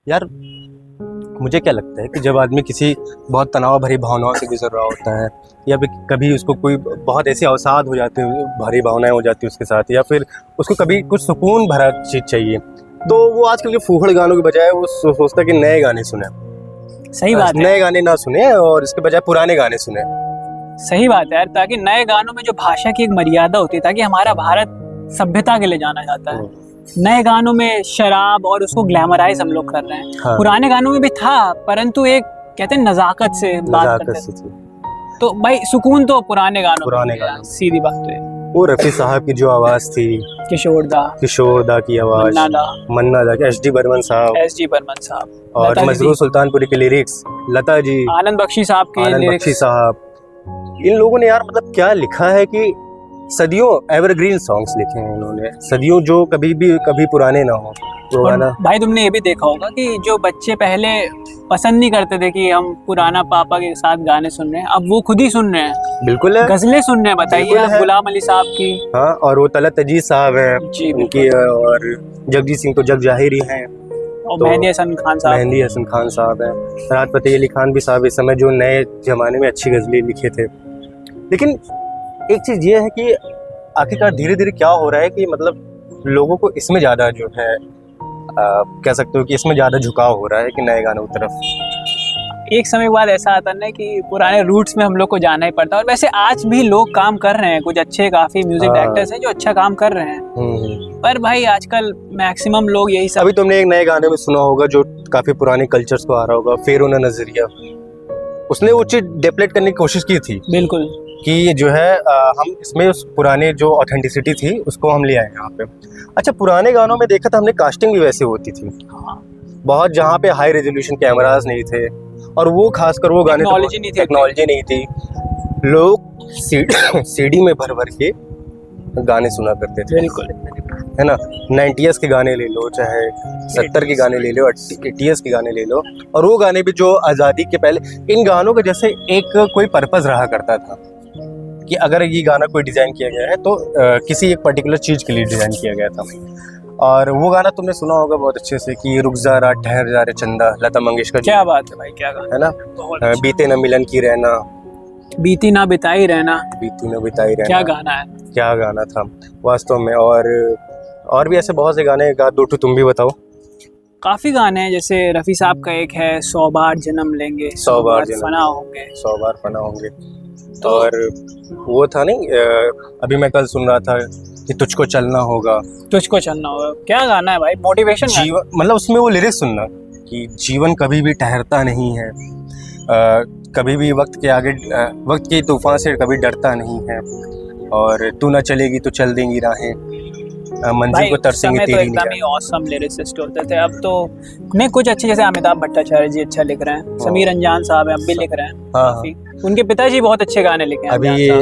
यार मुझे क्या लगता है कि जब आदमी किसी बहुत तनाव भरी भावनाओं से गुजर रहा होता है या फिर कभी उसको कोई बहुत ऐसे अवसाद हो जाते हैं, भारी भावनाएं हो जाती है उसके साथ, या फिर उसको कभी कुछ सुकून भरा चीज़ चाहिए, तो वो आजकल के फूहड़ गानों के बजाय वो सोचता है कि नए गाने सुने। सही बात है। नए गाने ना सुने और इसके बजाय पुराने गाने सुने। सही बात है यार, ताकि नए गानों में जो भाषा की एक मर्यादा होती है, ताकि हमारा भारत सभ्यता के लिए जाना जाता है। नए गानों में शराब और उसको ग्लैमराइज हम लोग कर रहे हैं। हाँ। पुराने गानों में भी था, परंतु एक कहते हैं नजाकत से बात करते थे। तो भाई सुकून तो पुराने गानों में है, सीधी बात है। वो रफी साहब की जो आवाज थी, किशोर दा की आवाज, मन्ना दा, एसडी बर्मन साहब और मजरूह सुल्तानपुरी के लिरिक्स, लता जी, आनंद बख्शी साहब, इन लोगों ने यार मतलब क्या लिखा है कि सदियों एवरग्रीन सॉन्ग्स लिखे हैं इन्होंने, सदियों जो कभी पुराने ना हो। तो भाई तुमने ये भी देखा होगा कि जो बच्चे पहले पसंद नहीं करते थे कि हम पुराना पापा के साथ गाने सुन रहे हैं, अब वो खुद ही सुन रहे हैं। बिल्कुल है, गजलें सुन रहे हैं। बताइए आप, गुलाम अली साहब की। हाँ, और वो तलत अजीज साहब हैं उनकी, और जगजीत सिंह तो जग जाहिर ही हैं, और मेहंदी हसन खान साहब हैं, राहत फतेह अली खान भी साहब इस समय जो नए जमाने में अच्छी गजलें लिखे थे। लेकिन एक चीज़ ये है कि आखिरकार धीरे धीरे क्या हो रहा है कि मतलब लोगों को इसमें ज़्यादा जो है कह सकते हो कि इसमें ज़्यादा झुकाव हो रहा है कि नए गानों की तरफ। एक समय के बाद ऐसा आता है कि पुराने रूट्स में हम लोग को जाना ही पड़ता है। और वैसे आज भी लोग काम कर रहे हैं, कुछ अच्छे काफ़ी म्यूजिक डायरेक्टर्स हैं जो अच्छा काम कर रहे हैं। पर भाई आजकल मैक्सिमम लोग यही सब। अभी तुमने एक नए गाने में सुना होगा जो काफ़ी पुराने कल्चर्स को आ रहा होगा, फेरोना नजरिया, उसने वो चीज़ डेप्लेट करने की कोशिश की थी। बिल्कुल, कि जो है हम इसमें उस पुराने जो ऑथेंटिसिटी थी उसको हम ले आए यहाँ पे। अच्छा, पुराने गानों में देखा था हमने, कास्टिंग भी वैसे होती थी बहुत, जहाँ पे हाई रेजोल्यूशन कैमरास नहीं थे, और वो खासकर वो गाने टेक्नोलॉजी नहीं थी। लोग सीडी में भर के गाने सुना करते थे। बिल्कुल, है ना। 90s के गाने ले लो, चाहे 70 के गाने ले लो, 80s के गाने ले लो, और वो गाने भी जो आज़ादी के पहले, इन गानों के जैसे एक कोई पर्पस रहा करता था कि अगर ये गाना कोई डिज़ाइन किया गया है तो किसी एक पर्टिकुलर चीज़ के लिए डिज़ाइन किया गया था। और वो गाना तुमने सुना होगा बहुत अच्छे से कि रुक जा रा ठहर जा रे चंदा, लता मंगेशकर। क्या बात है भाई, क्या गाना है ना। बीते न मिलन की रहना, बीती ना बिताई रहना, क्या गाना है, क्या गाना था वास्तव में। और भी ऐसे बहुत से गाने गा दो, तुम भी बताओ। काफी गाने हैं, जैसे रफ़ी साहब का एक है 100 बार जन्म लेंगे, 100 बार फना होंगे, 100 बार फना होंगे। तो और वो था नहीं, अभी मैं कल सुन रहा था कि तुझको चलना होगा, क्या गाना है भाई, मोटिवेशन जीवन, मतलब उसमें वो लिरिक्स सुनना कि जीवन कभी भी ठहरता नहीं है, कभी भी वक्त के तूफान से कभी डरता नहीं है, और तू ना चलेगी तो चल देंगी राहें, मंजिल को तरसेंगे तेरी निगाह। एकदम ही ऑसम लिरिसिस्ट होते थे। अब तो नहीं, कुछ अच्छे जैसे अमिताभ भट्टाचार्य जी अच्छा लिख रहे हैं, समीर अंजान साहब हैं, अब भी लिख रहे हैं। हाँ। उनके पिताजी बहुत अच्छे गाने लिखे हैं। अभी ये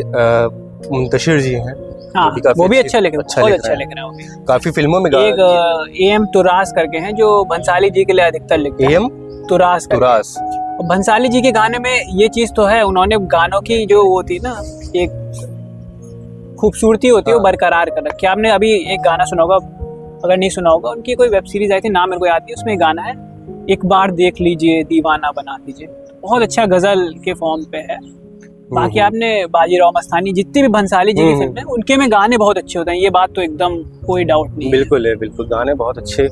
मुंतशिर जी हैं, हाँ, वो भी अच्छा लिख रहे हैं, काफी फिल्मों में। एक एम तुरास करके हैं जो भंसाली जी के लिए अधिकतर लिखते हैं। एम तुरास। भंसाली जी के गाने में ये चीज तो है, उन्होंने गानों की जो वो थी ना, एक खूबसूरती होती है वो बरकरार कर रखी है। आपने अभी एक गाना सुना होगा, अगर नहीं सुना होगा, उनकी कोई वेब सीरीज आई थी, नाम मेरे को याद नहीं, उसमें एक गाना है, एक बार देख लीजिए दीवाना बना दीजिए, बहुत अच्छा गजल के फॉर्म पे है। बाकी आपने बाजीराव मस्तानी, जितनी भी भंसाली जी की फिल्म है, उनके में गाने बहुत अच्छे होते हैं, ये बात तो एकदम कोई डाउट नहीं। बिल्कुल है, बिल्कुल, गाने बहुत अच्छे।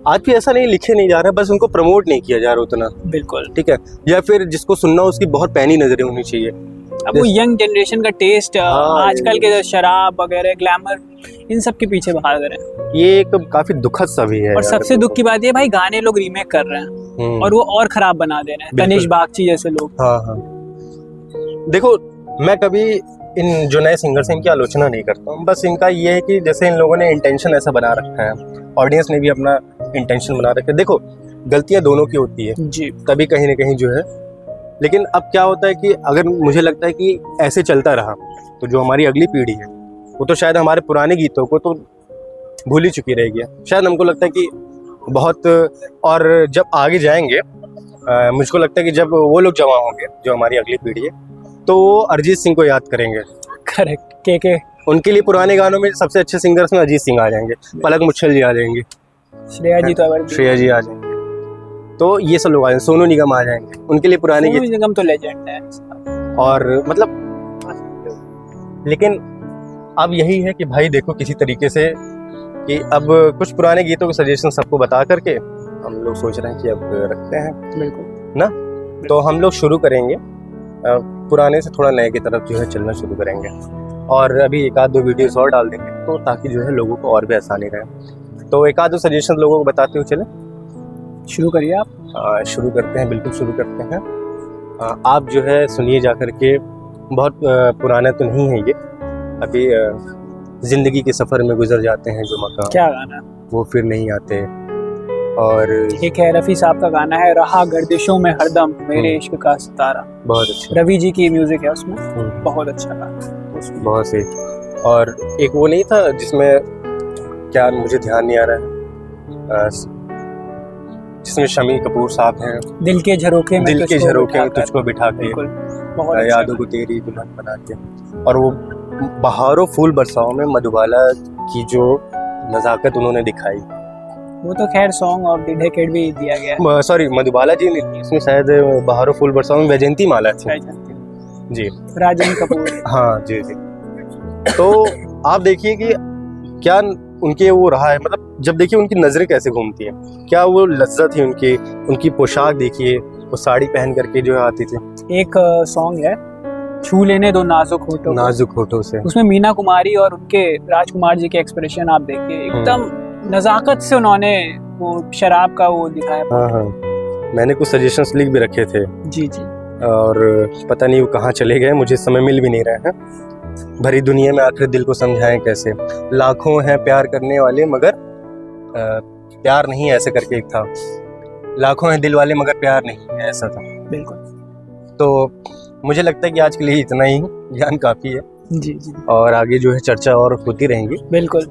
आज भी ऐसा नहीं लिखे नहीं जा रहा, बस उनको प्रमोट नहीं किया जा रहा उतना। बिल्कुल, ठीक है, या फिर जिसको सुनना उसकी बहुत पैनी नजरें होनी चाहिए। अब वो यंग जनरेशन का टेस्ट, आजकल के शराब वगैरह, ग्लैमर, इन सब के पीछे भाग रहे हैं। ये एक काफी दुखद सा भी है। और सबसे दुख की बात ये भाई, गाने लोग रीमेक कर रहे हैं और वो और खराब बना दे रहे हैं, तनिष बागची जैसे लोग। हाँ। देखो, मैं कभी इन जो नए सिंगर्स हैं इनकी आलोचना नहीं करता हूँ, बस इनका ये है कि जैसे इन लोगों ने इंटेंशन ऐसा बना रखा है, ऑडियंस ने भी अपना इंटेंशन बना रखा है। देखो, गलतियाँ दोनों की होती है जी, तभी कहीं ना कहीं जो है। लेकिन अब क्या होता है कि अगर मुझे लगता है कि ऐसे चलता रहा तो जो हमारी अगली पीढ़ी है वो तो शायद हमारे पुराने गीतों को तो भूल ही चुकी रहेगी। शायद हमको लगता है कि बहुत, और जब आगे जाएंगे मुझको लगता है कि जब वो लोग जवान होंगे, जो हमारी अगली पीढ़ी है, तो वो अरिजीत सिंह को याद करेंगे। करेक्ट, के उनके लिए पुराने गानों में सबसे अच्छे सिंगर्स में अरिजीत सिंह आ जाएंगे, पलक मुच्छल जी आ जाएंगे, श्रेया जी आ जाएंगे। तो ये सब लोग आ जाएंगे, सोनू निगम आ जाएंगे, उनके लिए पुराने सोनू गीत। निगम तो लेजेंड है। और मतलब लेकिन अब यही है कि भाई देखो किसी तरीके से कि अब कुछ पुराने गीतों के सजेशन सबको बता करके हम लोग सोच रहे हैं कि अब रखते हैं बिल्कुल ना। तो हम लोग शुरू करेंगे पुराने से थोड़ा नए की तरफ जो है चलना शुरू करेंगे, और अभी एक आध दो वीडियोस और डाल देंगे तो ताकि जो है लोगों को और भी आसानी रहे। तो एक आध दो सजेशन लोगों को बताते हुए चले शुरू करिए आप। शुरू करते हैं, बिल्कुल शुरू करते हैं। आप जो है सुनिए जा कर के, बहुत पुराना तो नहीं है ये, अभी जिंदगी के सफ़र में गुजर जाते हैं जो मकाम, क्या गाना, वो फिर नहीं आते। और एक है रफ़ी साहब का गाना है, रहा गर्दिशों में हरदम मेरे इश्क का सितारा, बहुत अच्छा, रवि जी की म्यूजिक है उसमें, बहुत अच्छा गाना, बहुत सही। और एक वो नहीं था जिसमें, क्या मुझे ध्यान नहीं आ रहा है, जिसमें शमी कपूर साहब हैं, दिल के झरोखे में दिल के झरोखे में बिठाकर। तुझको बिठा के, बिल्कुल, बहुत अच्छा यादों को तेरी दुल्हन बना के। और वो बहारों फूल बरसाओं में मधुबाला की जो नज़ाकत उन्होंने दिखाई, वो तो खैर सॉन्ग ऑफ द डेकेड भी दिया गया है। सॉरी मधुबाला जी नहीं थी इसमें, शायद बहारों फूल बरसाओं में वैजयंती माला थी जी, राजन कपूर। हाँ जी जी। तो आप देखिए कि क्या उनके वो रहा है, मतलब जब देखिए उनकी नज़रें कैसे घूमती हैं, क्या वो लज्जत थी उनकी पोशाक देखिए, वो साड़ी पहन करके जो आती थी। एक सॉन्ग है छू लेने दो नाजुक होठों को, नाजुक होठों से, उसमें मीना कुमारी और उनके राजकुमार जी के एक्सप्रेशन आप देखिए, एकदम नजाकत से उन्होंने वो शराब का वो दिखाया। हाँ हाँ, मैंने कुछ सजेशंस लिख भी रखे थे जी जी, और पता नहीं वो कहाँ चले गए, मुझे समय मिल भी नहीं रहे हैं। भरी दुनिया में आखिर दिल को समझाएं कैसे, लाखों हैं प्यार करने वाले मगर प्यार नहीं, ऐसे करके एक था, लाखों हैं दिल वाले मगर प्यार नहीं, ऐसा था। बिल्कुल। तो मुझे लगता है कि आज के लिए इतना ही ज्ञान काफ़ी है, जी जी, और आगे जो है चर्चा और होती रहेंगी। बिल्कुल।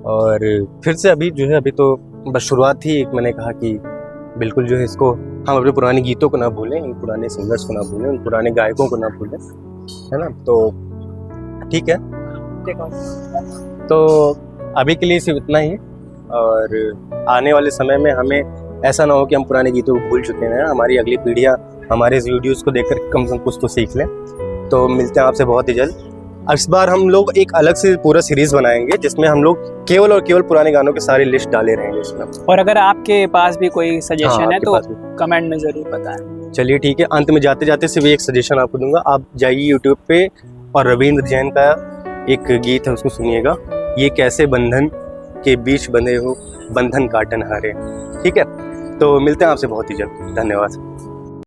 और फिर से अभी जो है, अभी तो बस शुरुआत थी, एक मैंने कहा कि बिल्कुल जो है इसको हम अपने पुराने गीतों को ना भूलें, इन पुराने सिंगर्स को ना भूलें, उन पुराने गायकों को ना भूलें, है ना। तो ठीक है, तो अभी के लिए सिर्फ इतना ही, और आने वाले समय में हमें ऐसा ना हो कि हम पुराने गीतों को भूल चुके हैं, हमारी अगली पीढ़ियाँ हमारे इस वीडियोज़ को देखकर कम से कम कुछ तो सीख लें। तो मिलते हैं आपसे बहुत ही जल्द। इस बार हम लोग एक अलग से पूरा सीरीज़ बनाएंगे जिसमें हम लोग केवल और केवल पुराने गानों की सारी लिस्ट डाले रहेंगे इसमें। और अगर आपके पास भी कोई सजेशन है आपके तो पास भी। कमेंट में ज़रूर बताएं। चलिए ठीक है, अंत में जाते जाते सिर्फ एक सजेशन आपको दूंगा, आप जाइए यूट्यूब पे और रविंद्र जैन का एक गीत है उसको सुनिएगा, ये कैसे बंधन के बीच बंधे हो, बंधन काटन हारे। ठीक है, तो मिलते हैं आपसे बहुत ही जल्द, धन्यवाद।